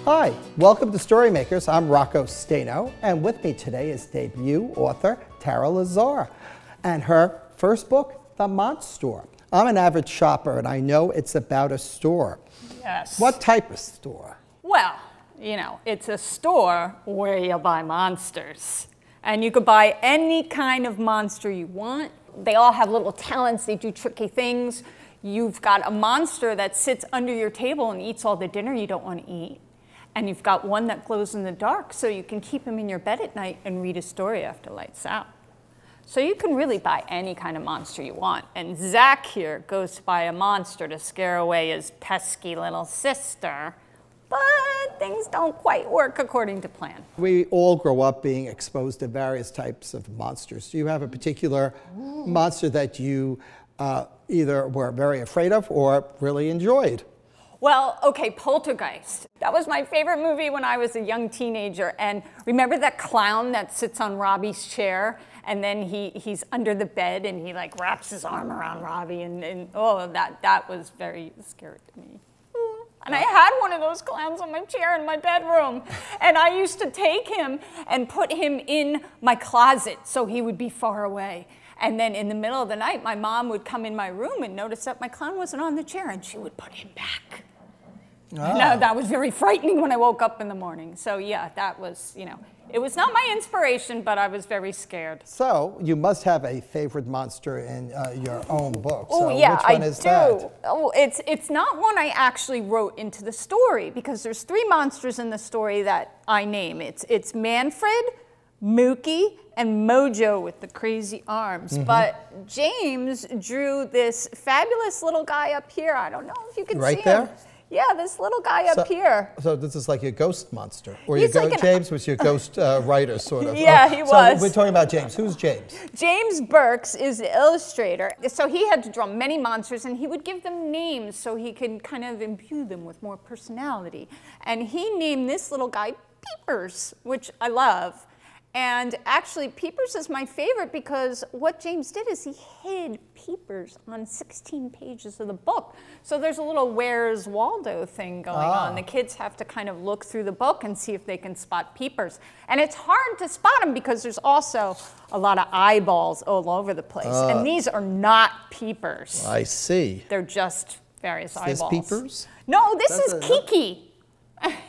Hi, welcome to StoryMakers. I'm Rocco Staino, and with me today is debut author Tara Lazar and her first book, The Monstore. I'm an avid shopper, and I know it's about a store. Yes. What type of store? Well, you know, it's a store where you buy monsters. And you could buy any kind of monster you want. They all have little talents. They do tricky things. You've got a monster that sits under your table and eats all the dinner you don't want to eat. And you've got one that glows in the dark, so you can keep him in your bed at night and read a story after lights out. So you can really buy any kind of monster you want. And Zach here goes to buy a monster to scare away his pesky little sister. But things don't quite work according to plan. We all grow up being exposed to various types of monsters. Do you have a particular monster that you either were very afraid of or really enjoyed? Well, okay, Poltergeist. That was my favorite movie when I was a young teenager. And remember that clown that sits on Robbie's chair? And then he's under the bed and he like wraps his arm around Robbie. And oh, that was very scary to me. And I had one of those clowns on my chair in my bedroom. And I used to take him and put him in my closet so he would be far away. And then in the middle of the night, my mom would come in my room and notice that my clown wasn't on the chair, and she would put him back. Oh. No, that was very frightening when I woke up in the morning. So yeah, that was, you know, it was not my inspiration, but I was very scared. So you must have a favorite monster in your own book. Oh, so yeah, which one is that? Oh, it's not one I actually wrote into the story, because there's 3 monsters in the story that I name. It's Manfred, Mookie, and Mojo with the crazy arms. But James drew this fabulous little guy up here. I don't know if you can see him. Right there? Yeah, this little guy up here. So this is like your ghost monster. Or He's your like James was your ghost writer, sort of. Yeah, he was. So we're talking about James. Who's James? James Burks is the illustrator. So he had to draw many monsters, and he would give them names so he could kind of imbue them with more personality. And he named this little guy Peepers, which I love. And actually, Peepers is my favorite because what James did is he hid Peepers on 16 pages of the book. So there's a little Where's Waldo thing going on. The kids have to kind of look through the book and see if they can spot Peepers. And it's hard to spot them because there's also a lot of eyeballs all over the place. And these are not Peepers. I see. They're just various eyeballs. Is this Peepers? No, this is Kiki.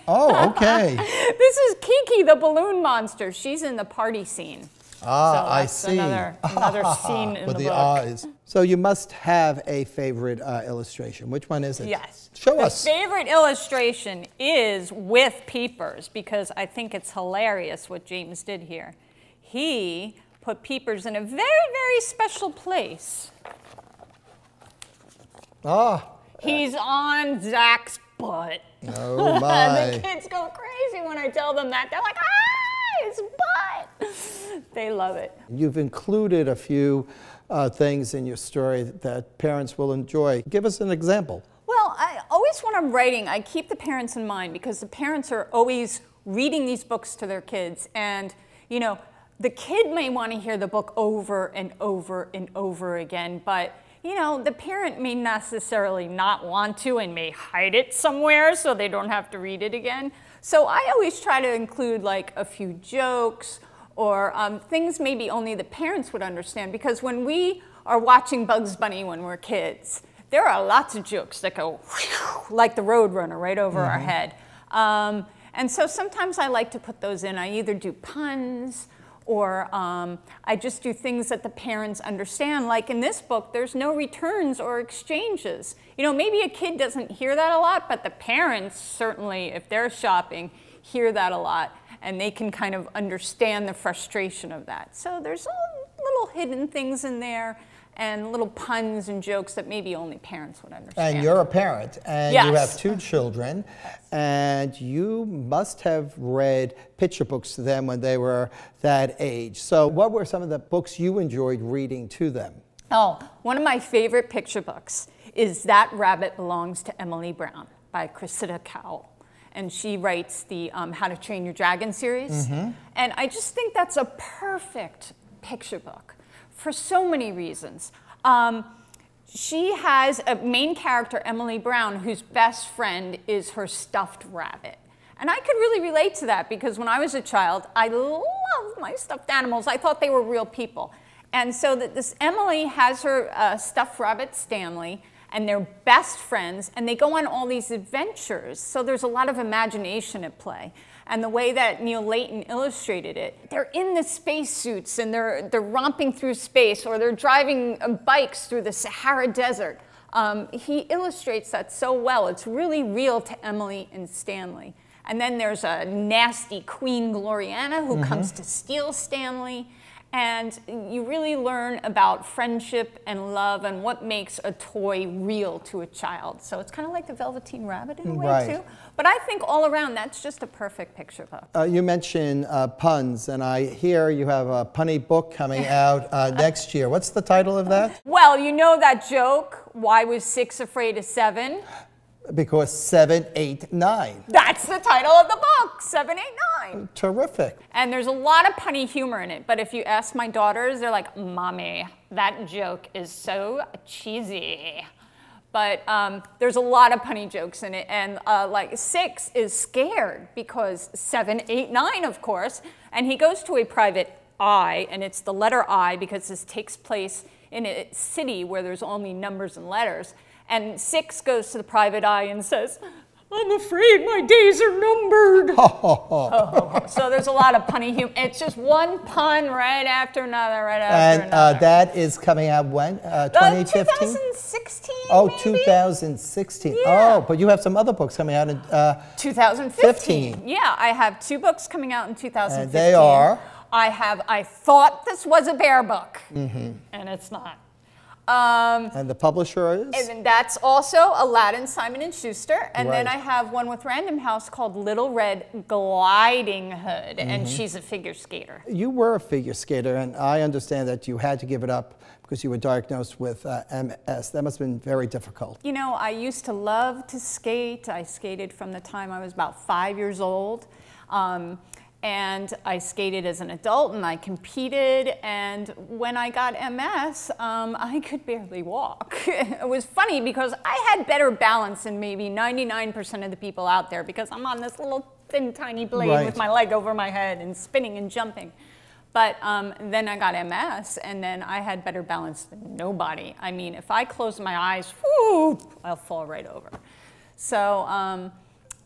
Oh, okay. This is Kiki, the balloon monster. She's in the party scene. Ah, so I see. Another scene in with the the book. eyes. So you must have a favorite illustration. Which one is it? Yes. Show us. My favorite illustration is with Peepers because I think it's hilarious what James did here. He put Peepers in a very, very special place. He's on Zach's butt. Oh my. The kids go crazy when I tell them that. They're like, ah, his butt. They love it. You've included a few things in your story that parents will enjoy. Give us an example. Well, I always when I'm writing, I keep the parents in mind because the parents are always reading these books to their kids. And, you know, the kid may want to hear the book over and over and over again, but you know, the parent may necessarily not want to and may hide it somewhere so they don't have to read it again. So I always try to include like a few jokes or things maybe only the parents would understand, because when we are watching Bugs Bunny when we're kids, there are lots of jokes that go like the Roadrunner right over our head. And so sometimes I like to put those in. I either do puns or I just do things that the parents understand. Like in this book, there's no returns or exchanges. You know, maybe a kid doesn't hear that a lot, but the parents certainly, if they're shopping, hear that a lot. And they can kind of understand the frustration of that. So there's little hidden things in there and little puns and jokes that maybe only parents would understand. And you're a parent, and yes. you have 2 children, and you must have read picture books to them when they were that age. So what were some of the books you enjoyed reading to them? Oh, one of my favorite picture books is That Rabbit Belongs to Emily Brown by Cressida Cowell. And she writes the How to Train Your Dragon series. And I just think that's a perfect picture book for so many reasons. She has a main character, Emily Brown, whose best friend is her stuffed rabbit. And I could really relate to that because when I was a child, I loved my stuffed animals. I thought they were real people. And so this Emily has her stuffed rabbit Stanley, and they're best friends, and they go on all these adventures. So there's a lot of imagination at play. And the way that Neil Layton illustrated it, they're in the spacesuits, and they're romping through space, or they're driving bikes through the Sahara Desert. He illustrates that so well. It's really real to Emily and Stanley. And then there's a nasty Queen Gloriana who comes to steal Stanley. And you really learn about friendship and love and what makes a toy real to a child. So it's kind of like the Velveteen Rabbit in a way, too. But I think all around, that's just a perfect picture book. You mentioned puns, and I hear you have a punny book coming out next year. What's the title of that? Well, you know that joke, why was 6 afraid of 7? Because 7, 8, 9. That's the title of the book, 7, 8, 9. Terrific. And there's a lot of punny humor in it, but if you ask my daughters, they're like, Mommy, that joke is so cheesy. But there's a lot of punny jokes in it, and like 6 is scared because 7, 8, 9, of course, and he goes to a private eye, and it's the letter I because this takes place in a city where there's only numbers and letters. And 6 goes to the private eye and says, I'm afraid my days are numbered. So there's a lot of punny humor. It's just one pun right after another, right after another. And that is coming out when? 2015? 2016, Oh, maybe? 2016. Yeah. Oh, but you have some other books coming out in 2015. Yeah, I have 2 books coming out in 2015. And they are? I thought this was a bear book, and it's not. And the publisher is? And that's also Aladdin, Simon & Schuster. And then I have one with Random House called Little Red Gliding Hood, and she's a figure skater. You were a figure skater, and I understand that you had to give it up because you were diagnosed with MS. That must have been very difficult. You know, I used to love to skate. I skated from the time I was about 5 years old. And I skated as an adult, and I competed, and when I got MS, I could barely walk. It was funny because I had better balance than maybe 99% of the people out there because I'm on this little thin, tiny blade with my leg over my head and spinning and jumping. But then I got MS, and then I had better balance than nobody. I mean, if I close my eyes, whoo, I'll fall right over. So,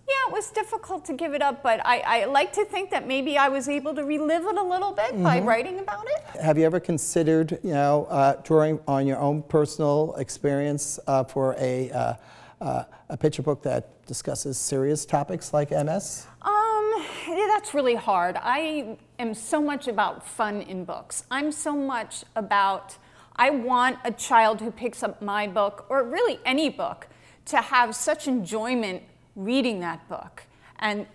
yeah, it was difficult to give it up, but I like to think that maybe I was able to relive it a little bit by writing about it. Have you ever considered, you know, drawing on your own personal experience for a picture book that discusses serious topics like MS? Yeah, that's really hard. I am so much about fun in books. I'm so much about, I want a child who picks up my book, or really any book, to have such enjoyment reading that book and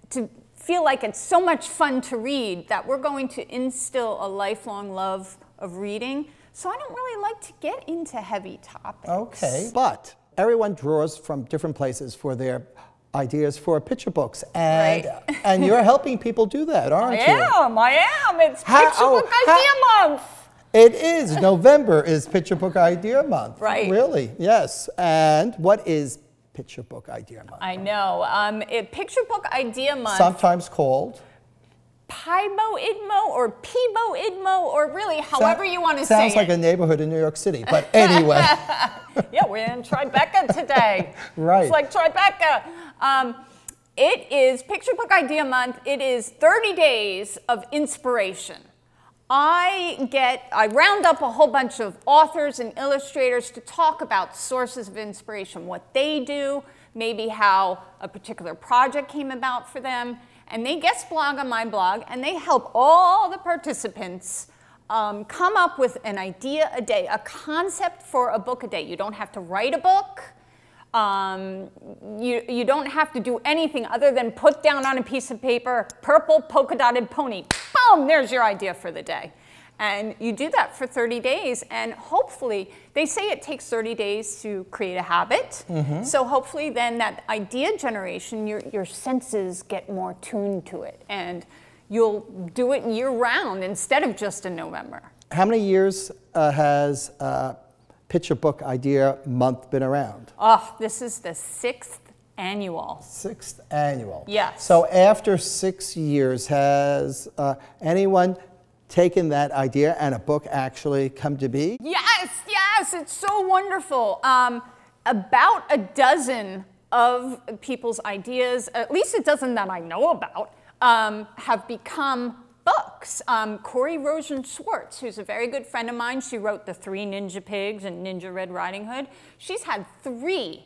to feel like it's so much fun to read that we're going to instill a lifelong love of reading. So I don't really like to get into heavy topics. Okay, but everyone draws from different places for their ideas for picture books, and and you're helping people do that, aren't you? I am. It's Picture Book Idea Month. It is. November is Picture Book Idea Month. Right. Really, yes. And what is Picture Book Idea Month? I know. Picture Book Idea Month. Sometimes called Pibo Idmo or Peebo Idmo, or really however you want to say it. Sounds like a neighborhood in New York City, but anyway. Yeah, we're in Tribeca today. Right. It's like Tribeca. It is Picture Book Idea Month. It is 30 days of inspiration. I round up a whole bunch of authors and illustrators to talk about sources of inspiration, what they do, maybe how a particular project came about for them, and they guest blog on my blog, and they help all the participants come up with an idea a day, a concept for a book a day. You don't have to write a book. You don't have to do anything other than put down on a piece of paper, purple polka dotted pony. Boom, there's your idea for the day. And you do that for 30 days, and hopefully, they say it takes 30 days to create a habit. So hopefully then that idea generation, your senses get more tuned to it, and you'll do it year round instead of just in November. How many years has Picture Book Idea Month been around? Oh, this is the 6th annual. 6th annual. Yes. So after 6 years, has anyone taken that idea and a book actually come to be? Yes, yes, it's so wonderful. About a dozen of people's ideas, at least a dozen that I know about, have become books. Corey Rosen Schwartz, who's a very good friend of mine, she wrote The Three Ninja Pigs and Ninja Red Riding Hood. She's had 3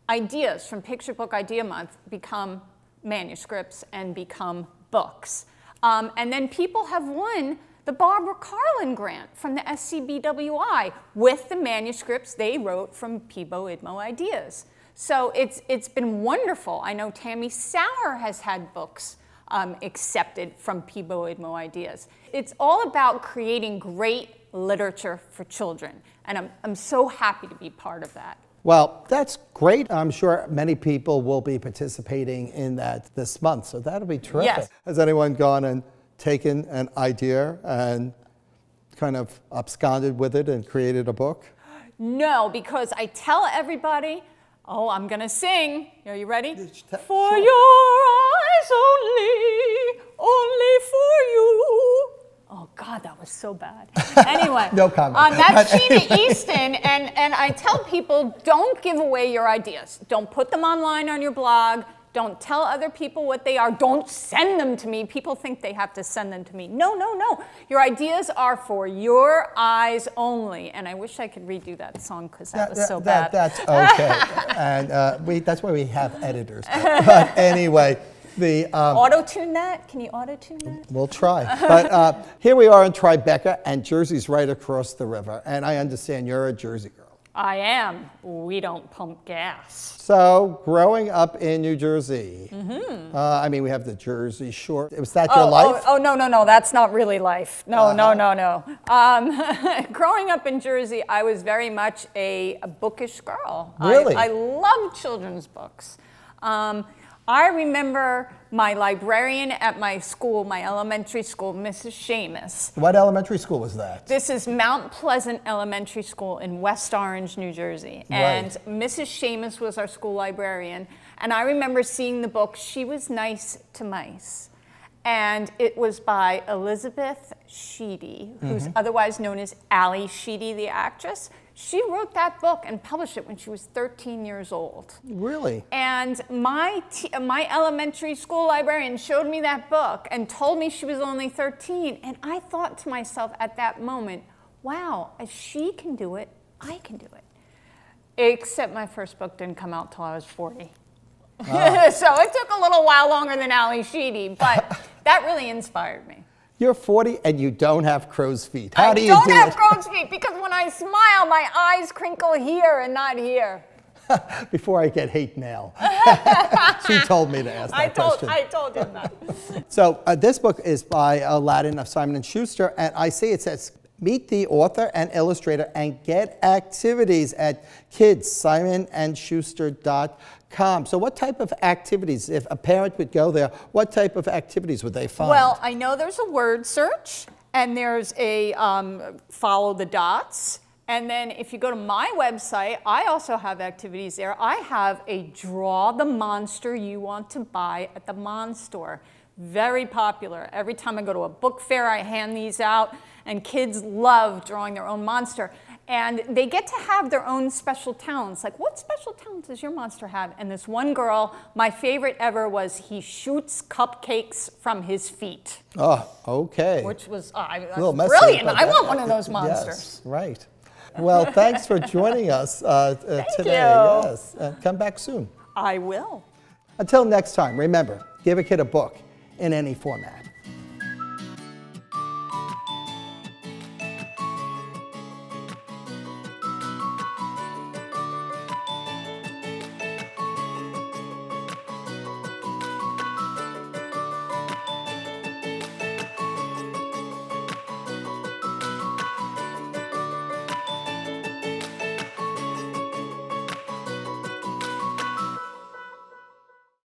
ideas from Picture Book Idea Month become manuscripts and become books. And then people have won the Barbara Carlin grant from the SCBWI with the manuscripts they wrote from Peebo Idmo Ideas. So it's been wonderful. I know Tammy Sauer has had books accepted from Peebo Idmo Ideas. It's all about creating great literature for children, and I'm so happy to be part of that. Well, that's great. I'm sure many people will be participating in that this month, so that'll be terrific. Yes. Has anyone gone and taken an idea and kind of absconded with it and created a book? No, because I tell everybody, oh, I'm going to sing. Are you ready? For Sure. your eyes only for you. Oh, God, that was so bad. Anyway. No comment. That's Sheena Easton, and I tell people, don't give away your ideas. Don't put them online on your blog. Don't tell other people what they are. Don't send them to me. People think they have to send them to me. No, no, no. Your ideas are for your eyes only. And I wish I could redo that song because that was so bad. That's okay. And that's why we have editors. But anyway, the auto-tune that? Can you auto-tune that? we'll try. But here we are in Tribeca, and Jersey's right across the river. And I understand you're a Jersey girl. I am. We don't pump gas. So, growing up in New Jersey, I mean, we have the Jersey Shore. Was that your life? Oh, no, no, no. That's not really life. No, no, no, no. Growing up in Jersey, I was very much a bookish girl. Really? I loved children's books. I remember my librarian at my school, my elementary school, Mrs. Seamus. What elementary school was that? This is Mount Pleasant Elementary School in West Orange, New Jersey. And Mrs. Seamus was our school librarian. And I remember seeing the book, She Was Nice to Mice. And it was by Elizabeth Sheedy, who's otherwise known as Ally Sheedy, the actress. She wrote that book and published it when she was 13 years old. Really? And my elementary school librarian showed me that book and told me she was only 13. And I thought to myself at that moment, wow, if she can do it, I can do it. Except my first book didn't come out till I was 40. So it took a little while longer than Ally Sheedy, but that really inspired me. You're 40 and you don't have crow's feet. How do you do it? I don't have crow's feet because when I smile, my eyes crinkle here and not here. Before I get hate mail. She told me to ask that question. I told him that. So this book is by Aladdin of Simon & Schuster, and I see it says, meet the author and illustrator and get activities at kidsimonandschuster.com. So what type of activities, if a parent would go there, what type of activities would they find? Well, I know there's a word search, and there's a follow the dots. And then if you go to my website, I also have activities there. I have a draw the monster you want to buy at the Monstore. Very popular. Every time I go to a book fair, I hand these out, and kids love drawing their own monster. And they get to have their own special talents. Like, what special talents does your monster have? And this one girl, my favorite ever was he shoots cupcakes from his feet. Oh, okay. Which was brilliant. I want one of those monsters. Yes, right. Well, thanks for joining us today. you. Yes, come back soon. I will. Until next time, remember, give a kid a book in any format.